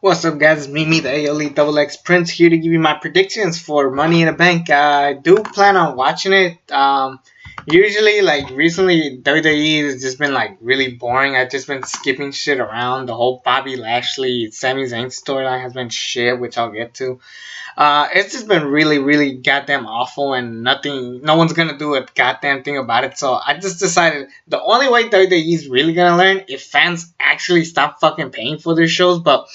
What's up, guys? It's me, the ALE Double X Prince, here to give you my predictions for Money in the Bank. I do plan on watching it. Usually, like recently, WWE has just been like really boring. I've just been skipping shit around. The whole Bobby Lashley, Sami Zayn storyline has been shit, which I'll get to. It's just been really, really goddamn awful, and no one's gonna do a goddamn thing about it. So I just decided the only way WWE is really gonna learn if fans actually stop fucking paying for their shows. But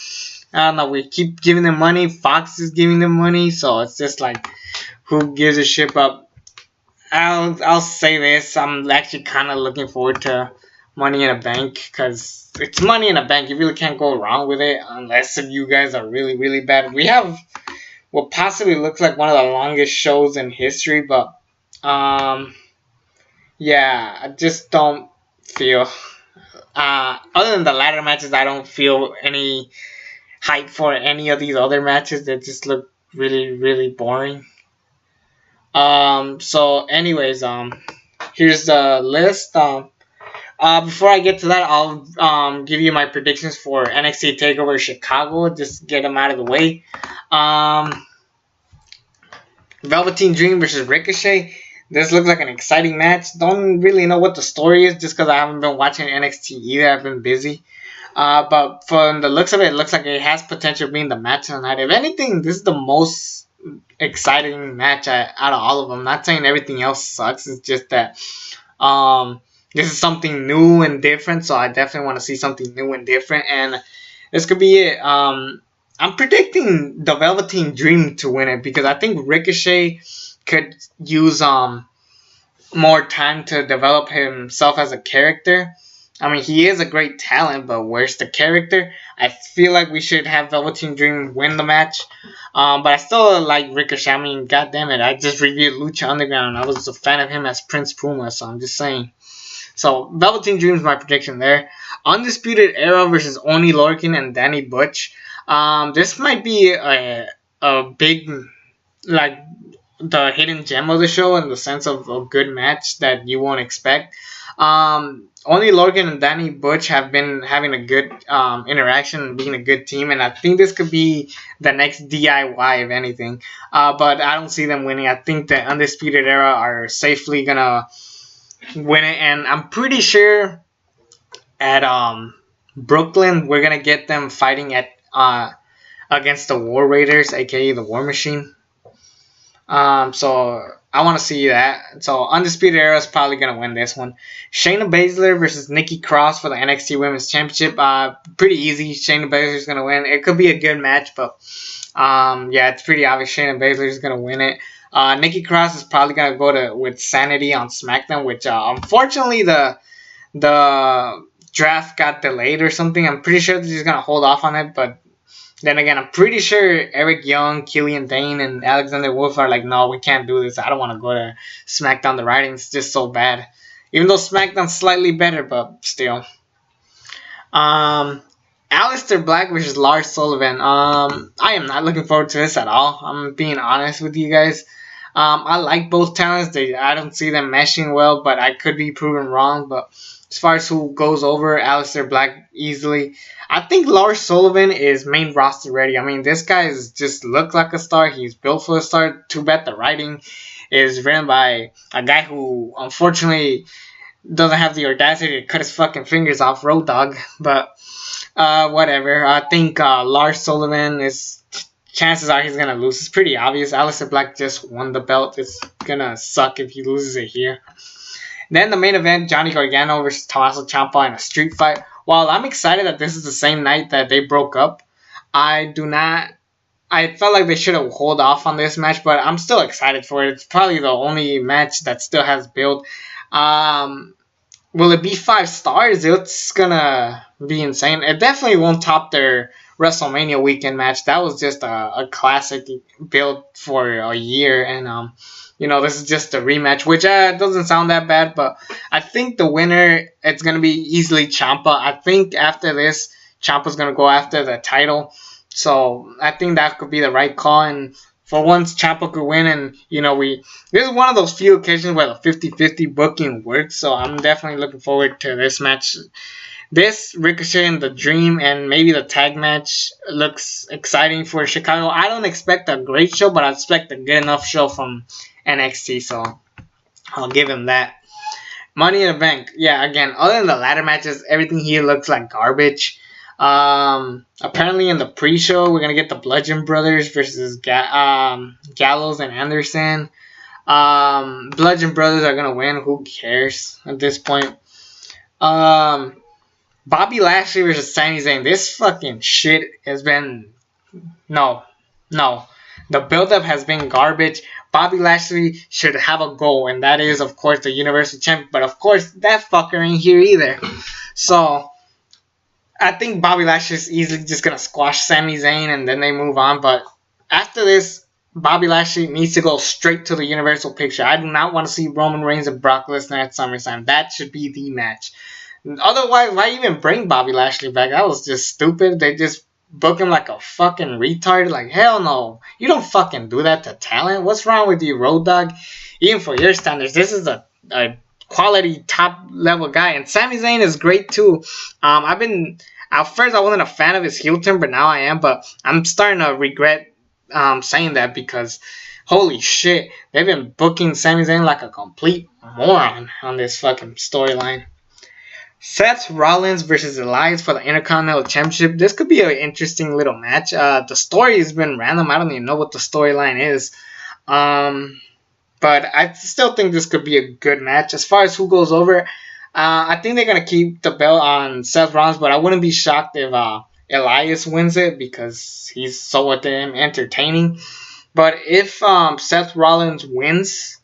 I don't know, we keep giving them money. Fox is giving them money, so it's just like, who gives a shit? But I'll say this: I'm actually kind of looking forward to Money in a Bank because it's Money in a Bank. You really can't go wrong with it unless if you guys are really, really bad. We have what possibly looks like one of the longest shows in history, but yeah, I just don't feel. Other than the ladder matches, I don't feel any hype for any of these other matches. That just look really, really boring. So anyways, here's the list. Before I get to that, I'll give you my predictions for NXT Takeover Chicago. Just get them out of the way. Velveteen Dream versus Ricochet. This looks like an exciting match. Don't really know what the story is just because I haven't been watching NXT either. I've been busy. But from the looks of it, it looks like it has potential being the match of the night. If anything, this is the most exciting match out of all of them. Not saying everything else sucks. It's just that this is something new and different. So I definitely want to see something new and different. And this could be it. I'm predicting the Velveteen Dream to win it because I think Ricochet could use more time to develop himself as a character. I mean, he is a great talent, but where's the character? I feel like we should have Velveteen Dream win the match. But I still like Ricochet. I mean, goddammit, I just reviewed Lucha Underground. I was a fan of him as Prince Puma, so I'm just saying. So, Velveteen Dream is my prediction there. Undisputed Era versus Oni Lorcan and Danny Butch. This might be a big, like, the hidden gem of the show in the sense of a good match that you won't expect. Only Lorcan and Danny Butch have been having a good interaction and being a good team, and I think this could be the next DIY, if anything. But I don't see them winning. I think the Undisputed Era are safely gonna win it, and I'm pretty sure at Brooklyn we're gonna get them fighting at against the War Raiders, aka the War Machine. So I want to see that. So Undisputed Era is probably gonna win this one. Shayna Baszler versus Nikki Cross for the NXT Women's Championship. Pretty easy. Shayna Baszler is gonna win. It could be a good match, but yeah, it's pretty obvious Shayna Baszler is gonna win it. Nikki Cross is probably gonna go with Sanity on SmackDown, which unfortunately the draft got delayed or something. I'm pretty sure they're just gonna hold off on it, but then again, I'm pretty sure Eric Young, Killian Dane, and Alexander Wolf are like, no, we can't do this. I don't want to go to SmackDown. The writing's just so bad. Even though SmackDown's slightly better, but still. Aleister Black versus Lars Sullivan. I am not looking forward to this at all. I'm being honest with you guys. I like both talents. I don't see them meshing well, but I could be proven wrong. But as far as who goes over, Aleister Black easily. I think Lars Sullivan is main roster ready. I mean, this guy is just look like a star. He's built for a star. Too bad the writing is written by a guy who unfortunately doesn't have the audacity to cut his fucking fingers off, Road Dogg. But whatever. I think Lars Sullivan is. Chances are he's gonna lose. It's pretty obvious. Aleister Black just won the belt. It's gonna suck if he loses it here. Then the main event, Johnny Gargano versus Tommaso Ciampa in a street fight. While I'm excited that this is the same night that they broke up, I felt like they should have held off on this match, but I'm still excited for it. It's probably the only match that still has build. Will it be 5 stars? It's gonna be insane. It definitely won't top their WrestleMania weekend match. That was just a classic build for a year, and this is just a rematch, which doesn't sound that bad, but I think the winner, it's going to be easily Ciampa. I think after this, Ciampa's going to go after the title. So I think that could be the right call. And for once, Ciampa could win. And, this is one of those few occasions where the 50-50 booking works. So I'm definitely looking forward to this match. This Ricochet and the Dream and maybe the tag match looks exciting for Chicago. I don't expect a great show, but I expect a good enough show from NXT, so I'll give him that. Money in the Bank. Yeah, again, other than the ladder matches, everything here looks like garbage. Apparently in the pre-show, we're going to get the Bludgeon Brothers versus Gallows and Anderson. Bludgeon Brothers are going to win. Who cares at this point? Bobby Lashley versus Sami Zayn. This fucking shit has been... No. The build-up has been garbage. Bobby Lashley should have a goal, and that is, of course, the Universal Champion. But, of course, that fucker ain't here either. So, I think Bobby Lashley is easily just going to squash Sami Zayn, and then they move on. But after this, Bobby Lashley needs to go straight to the Universal picture. I do not want to see Roman Reigns and Brock Lesnar at SummerSlam. That should be the match. Otherwise, why even bring Bobby Lashley back? That was just stupid. They just book him like a fucking retard. Like, hell no. You don't fucking do that to talent. What's wrong with you, Road Dogg? Even for your standards, this is a quality top level guy. And Sami Zayn is great too. At first I wasn't a fan of his heel turn, but now I am. But I'm starting to regret saying that because holy shit, they've been booking Sami Zayn like a complete moron on this fucking storyline. Seth Rollins versus Elias for the Intercontinental Championship. This could be an interesting little match. The story has been random. I don't even know what the storyline is. But I still think this could be a good match. As far as who goes over, I think they're going to keep the belt on Seth Rollins, but I wouldn't be shocked if Elias wins it because he's so damn entertaining. But if Seth Rollins loses,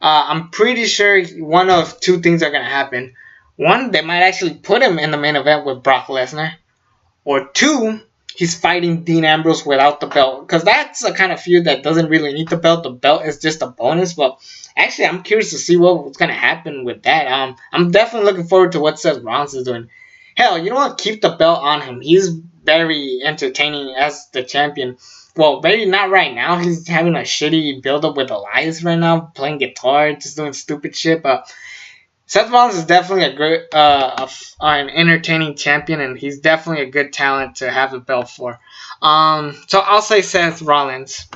I'm pretty sure one of two things are going to happen. One, they might actually put him in the main event with Brock Lesnar. Or two, he's fighting Dean Ambrose without the belt. Because that's a kind of feud that doesn't really need the belt. The belt is just a bonus. But actually, I'm curious to see what's going to happen with that. I'm definitely looking forward to what Seth Rollins is doing. Hell, you know what? Keep the belt on him. He's very entertaining as the champion. Well, maybe not right now. He's having a shitty build-up with Elias right now, playing guitar, just doing stupid shit. But Seth Rollins is definitely a great, an entertaining champion, and he's definitely a good talent to have the belt for. So I'll say Seth Rollins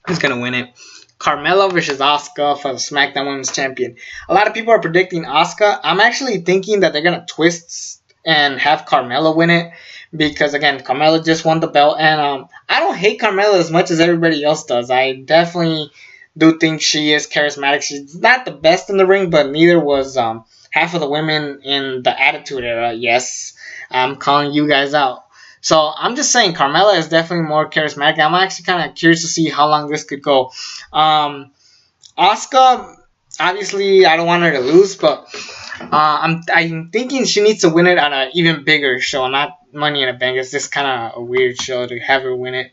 is gonna win it. Carmella versus Asuka for the SmackDown Women's Champion. A lot of people are predicting Asuka. I'm actually thinking that they're gonna twist and have Carmella win it. Because, again, Carmella just won the belt. And I don't hate Carmella as much as everybody else does. I definitely do think she is charismatic. She's not the best in the ring, but neither was half of the women in the Attitude Era. Yes, I'm calling you guys out. So I'm just saying Carmella is definitely more charismatic. I'm actually kind of curious to see how long this could go. Asuka, obviously, I don't want her to lose, but I'm thinking she needs to win it on an even bigger show, not Money in the Bank. It's just kind of a weird show to have her win it.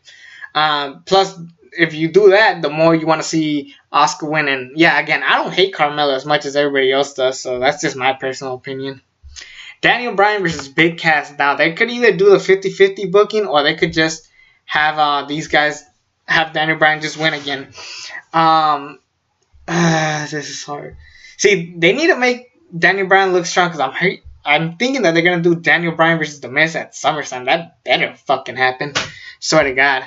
Plus, if you do that, the more you want to see Asuka win. And yeah, again, I don't hate Carmella as much as everybody else does, so that's just my personal opinion. Daniel Bryan versus Big Cass. Now, they could either do the 50-50 booking, or they could just have these guys have Daniel Bryan just win again. This is hard. See, they need to make Daniel Bryan look strong because I'm thinking that they're going to do Daniel Bryan versus The Miz at SummerSlam. That better fucking happen. Swear to God.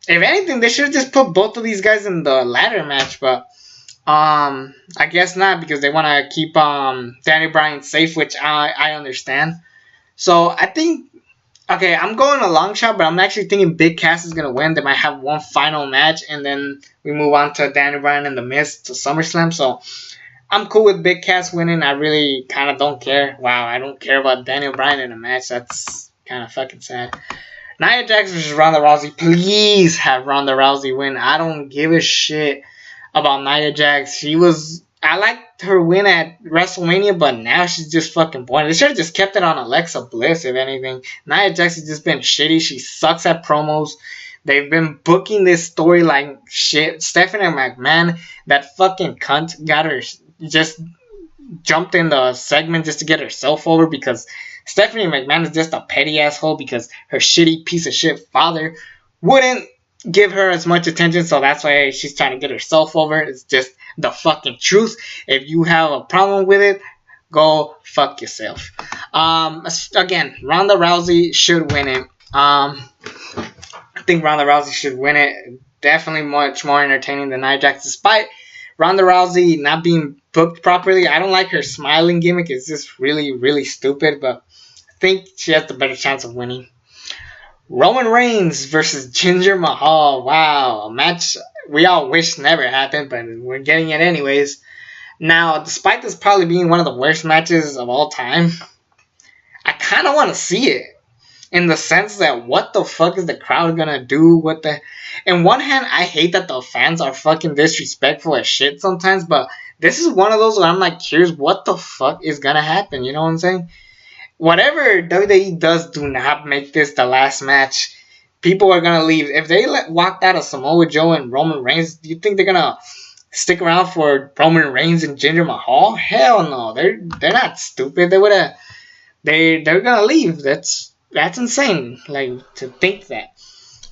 If anything, they should have just put both of these guys in the ladder match, but I guess not because they want to keep Daniel Bryan safe, which I understand. So I think, okay, I'm going a long shot, but I'm actually thinking Big Cass is going to win. They might have one final match, and then we move on to Daniel Bryan and The Miz to SummerSlam. So I'm cool with Big Cass winning. I really kind of don't care. Wow, I don't care about Daniel Bryan in a match. That's kind of fucking sad. Nia Jax versus Ronda Rousey. Please have Ronda Rousey win. I don't give a shit about Nia Jax. I liked her win at WrestleMania, but now she's just fucking boring. They should have just kept it on Alexa Bliss, if anything. Nia Jax has just been shitty. She sucks at promos. They've been booking this story like shit. Stephanie McMahon, that fucking cunt, got her just jumped in the segment just to get herself over because Stephanie McMahon is just a petty asshole because her shitty piece of shit father wouldn't give her as much attention, so that's why she's trying to get herself over. It's just the fucking truth. If you have a problem with it, go fuck yourself. Again, Ronda Rousey should win it. I think Ronda Rousey should win it. Definitely much more entertaining than Nia Jax, despite Ronda Rousey not being booked properly. I don't like her smiling gimmick. It's just really, really stupid, but I think she has the better chance of winning. Roman Reigns versus Jinder Mahal. Wow, a match we all wish never happened, but we're getting it anyways. Now, despite this probably being one of the worst matches of all time, I kind of want to see it. In the sense that what the fuck is the crowd gonna do? What the... In one hand, I hate that the fans are fucking disrespectful as shit sometimes, but this is one of those where I'm like curious what the fuck is gonna happen, you know what I'm saying? Whatever WWE does, do not make this the last match. People are gonna leave. If they walked out of Samoa Joe and Roman Reigns, do you think they're gonna stick around for Roman Reigns and Jinder Mahal? Hell no. They're not stupid. They're gonna leave. That's insane, like, to think that.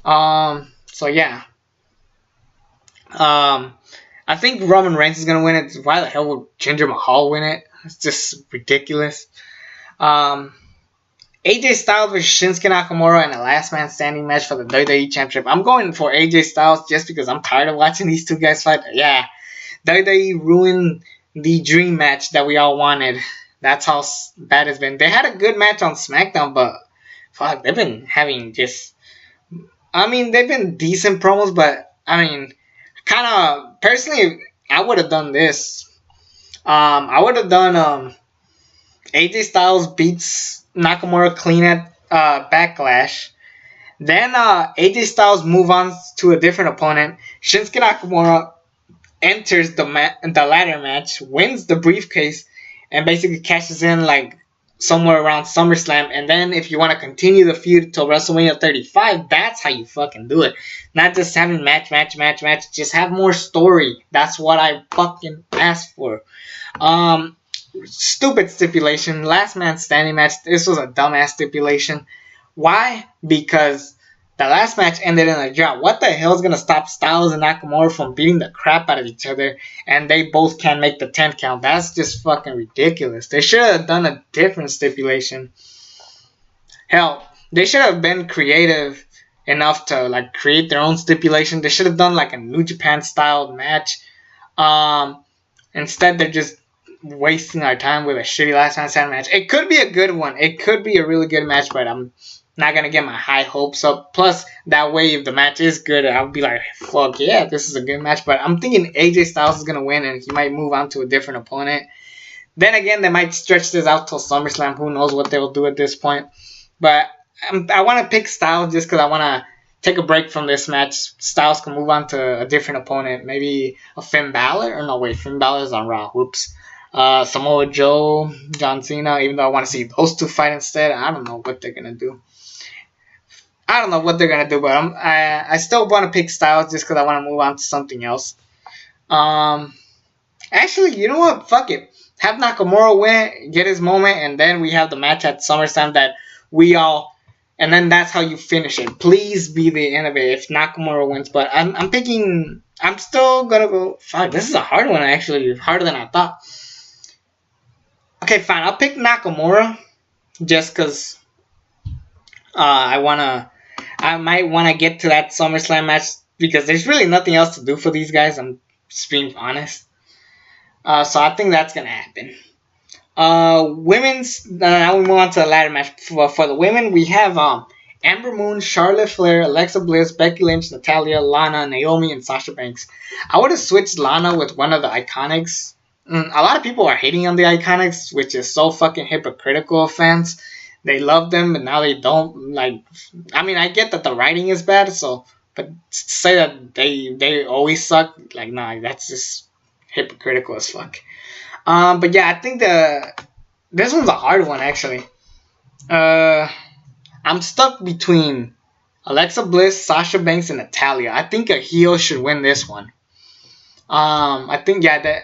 So yeah. I think Roman Reigns is gonna win it. Why the hell would Jinder Mahal win it? It's just ridiculous. AJ Styles versus Shinsuke Nakamura in a last man standing match for the WWE Championship. I'm going for AJ Styles just because I'm tired of watching these two guys fight. Yeah, WWE ruined the dream match that we all wanted. That's how bad it's been. They had a good match on SmackDown, but fuck, they've been having just... I mean, they've been decent promos, but, I mean, kind of... Personally, I would have done this. I would have done AJ Styles beats Nakamura clean at Backlash. Then AJ Styles move on to a different opponent. Shinsuke Nakamura enters the ladder match, wins the briefcase, and basically cashes in like somewhere around SummerSlam. And then if you want to continue the feud till WrestleMania 35, that's how you fucking do it. Not just having match. Just have more story. That's what I fucking asked for. Stupid stipulation. Last man standing match. This was a dumbass stipulation. Why? Because the last match ended in a draw. What the hell is going to stop Styles and Nakamura from beating the crap out of each other and they both can't make the 10 count? That's just fucking ridiculous. They should have done a different stipulation. Hell, they should have been creative enough to like create their own stipulation. They should have done like a New Japan style match. Instead, they're just wasting our time with a shitty last man standing match. It could be a good one. It could be a really good match, but I'm not gonna get my high hopes up. Plus, that way, if the match is good, I'll be like, fuck yeah, this is a good match. But I'm thinking AJ Styles is gonna win and he might move on to a different opponent. Then again, they might stretch this out till SummerSlam. Who knows what they will do at this point. But I want to pick Styles just because I want to take a break from this match. Styles can move on to a different opponent. Maybe a Finn Balor? Or no, wait, Finn Balor is on Raw. Whoops. Samoa Joe, John Cena, even though I want to see those two fight instead. I don't know what they're going to do. But I still want to pick Styles just because I want to move on to something else. Actually, you know what? Fuck it. Have Nakamura win, get his moment, and then we have the match at SummerSlam that we all... And then that's how you finish it. Please be the end of it if Nakamura wins. But I'm picking... I'm still going to go... Fuck, this is a hard one, actually. Harder than I thought. Okay, fine. I'll pick Nakamura just because I might want to get to that SummerSlam match because there's really nothing else to do for these guys. I'm just being honest. So I think that's going to happen. Women's... Now we move on to the ladder match. For the women, we have Ember Moon, Charlotte Flair, Alexa Bliss, Becky Lynch, Natalya, Lana, Naomi, and Sasha Banks. I would have switched Lana with one of the Iconics. A lot of people are hating on the Iconics, which is so fucking hypocritical of fans. They love them, but now they don't. Like, I mean, I get that the writing is bad, but to say that they always suck, like, nah, that's just hypocritical as fuck. But yeah, I think this one's a hard one, actually. I'm stuck between Alexa Bliss, Sasha Banks, and Natalya. I think a heel should win this one. I think, yeah,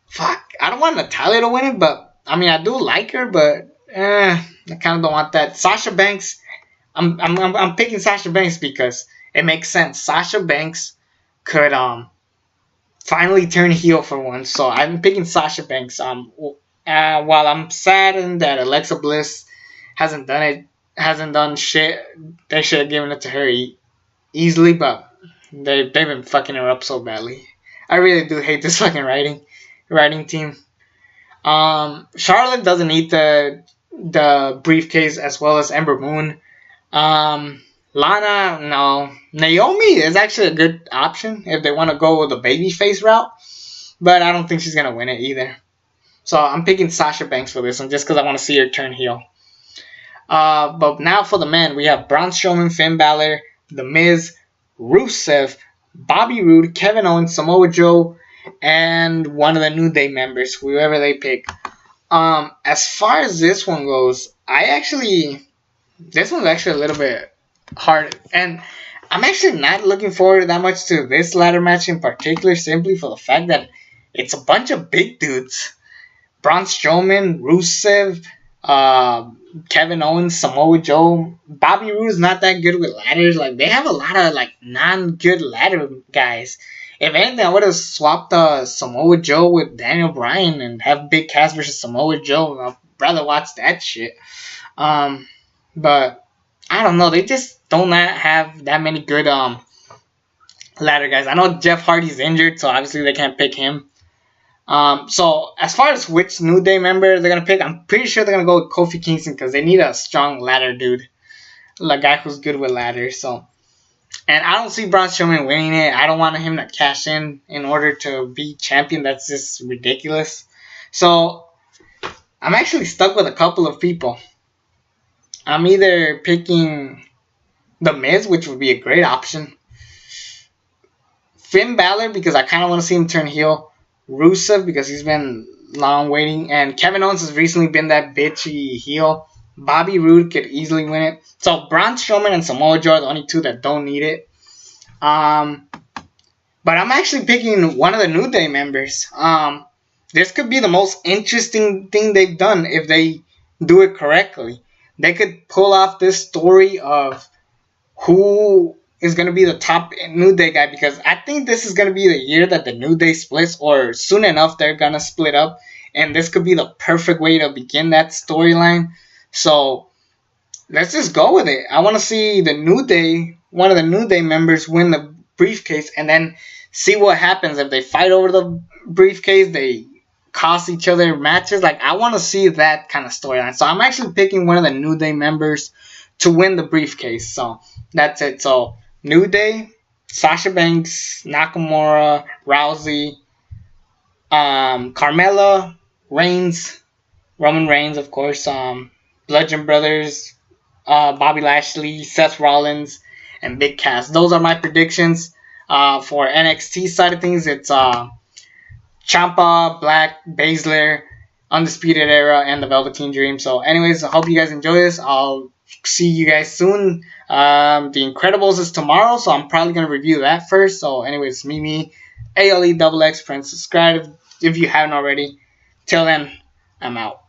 fuck, I don't want Natalya to win it, but, I mean, I do like her, but, I kind of don't want that. Sasha Banks, I'm picking Sasha Banks because it makes sense. Sasha Banks could, finally turn heel for once. So I'm picking Sasha Banks. While I'm saddened that Alexa Bliss hasn't done it, hasn't done shit, they should have given it to her easily, but they've been fucking her up so badly. I really do hate this fucking writing team. Charlotte doesn't need the briefcase as well as Ember Moon. Lana, no. Naomi is actually a good option if they want to go with the babyface route, but I don't think she's gonna win it either. So I'm picking Sasha Banks for this one just because I want to see her turn heel. But now for the men, we have Braun Strowman, Finn Balor, The Miz, Rusev, Bobby Roode, Kevin Owens, Samoa Joe, and one of the New Day members, whoever they pick. As far as this one goes, this one's actually a little bit hard, and I'm actually not looking forward that much to this ladder match in particular, simply for the fact that it's a bunch of big dudes. Braun Strowman, Rusev, Kevin Owens, Samoa Joe. Bobby Roode's not that good with ladders. Like, they have a lot of like non-good ladder guys. If anything, I would have swapped Samoa Joe with Daniel Bryan and have Big Cass versus Samoa Joe. I'd rather watch that shit. But I don't know. They just don't have that many good ladder guys. I know Jeff Hardy's injured, so obviously they can't pick him. So as far as which New Day member they're gonna pick, I'm pretty sure they're gonna go with Kofi Kingston because they need a strong ladder dude, a guy who's good with ladders. So, and I don't see Braun Strowman winning it. I don't want him to cash in order to be champion. That's just ridiculous. So I'm actually stuck with a couple of people. I'm either picking The Miz, which would be a great option, Finn Balor because I kind of want to see him turn heel, Rusev because he's been long waiting, and Kevin Owens has recently been that bitchy heel. Bobby Roode could easily win it. So Braun Strowman and Samoa Joe are the only two that don't need it. But I'm actually picking one of the New Day members. This could be the most interesting thing they've done if they do it correctly. They could pull off this story of who is going to be the top New Day guy, because I think this is going to be the year that the New Day splits, or soon enough they're going to split up, and this could be the perfect way to begin that storyline. So let's just go with it. I want to see the New Day, one of the New Day members, win the briefcase, and then see what happens if they fight over the briefcase, they cost each other matches. Like, I want to see that kind of storyline. So I'm actually picking one of the New Day members to win the briefcase. So that's it. So New Day, Sasha Banks, Nakamura, Rousey, Carmella, Reigns, Roman Reigns, of course, Bludgeon Brothers, Bobby Lashley, Seth Rollins, and Big Cass. Those are my predictions. For NXT side of things, it's Ciampa, Black, Baszler, Undisputed Era, and the Velveteen Dream. So anyways, I hope you guys enjoy this. I'll see you guys soon. The Incredibles is tomorrow, so I'm probably going to review that first. So anyways, me, ALEXX, friends, subscribe if you haven't already. Till then, I'm out.